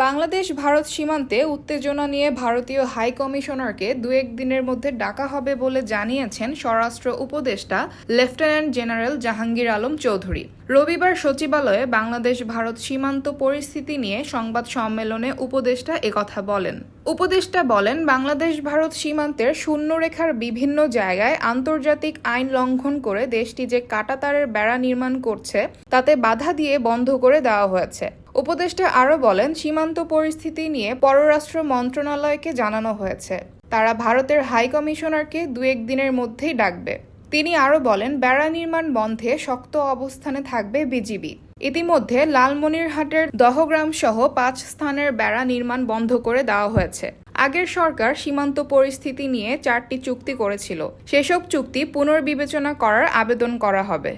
বাংলাদেশ ভারত সীমান্তে উত্তেজনা নিয়ে ভারতীয় হাই কমিশনারকে দু-এক দিনের মধ্যে ডাকা হবে বলে জানিয়েছেন স্বরাষ্ট্র উপদেষ্টা লেফটেন্যান্ট জেনারেল জাহাঙ্গীর আলম চৌধুরী। রবিবার সচিবালয়ে বাংলাদেশ ভারত সীমান্ত পরিস্থিতি নিয়ে সংবাদ সম্মেলনে উপদেষ্টা একথা বলেন। উপদেষ্টা বলেন, বাংলাদেশ ভারত সীমান্তের শূন্যরেখার বিভিন্ন জায়গায় আন্তর্জাতিক আইন লঙ্ঘন করে দেশটি যে কাঁটাতারের বেড়া নির্মাণ করছে তাতে বাধা দিয়ে বন্ধ করে দেওয়া হয়েছে। উপদেষ্টা আরও বলেন, সীমান্ত পরিস্থিতি নিয়ে পররাষ্ট্র মন্ত্রণালয়কে জানানো হয়েছে। তারা ভারতের হাই কমিশনারকে দু-এক দিনের মধ্যেই ডাকবে। তিনি আরও বলেন, বেড়া নির্মাণ বন্ধে শক্ত অবস্থানে থাকবে বিজিবি। ইতিমধ্যে লালমনিরহাটের দহগ্রাম সহ 5 স্থানের বেড়া নির্মাণ বন্ধ করে দেওয়া হয়েছে। আগের সরকার সীমান্ত পরিস্থিতি নিয়ে 4টি চুক্তি করেছিল। সেসব চুক্তি পুনর্বিবেচনা করার আবেদন করা হবে।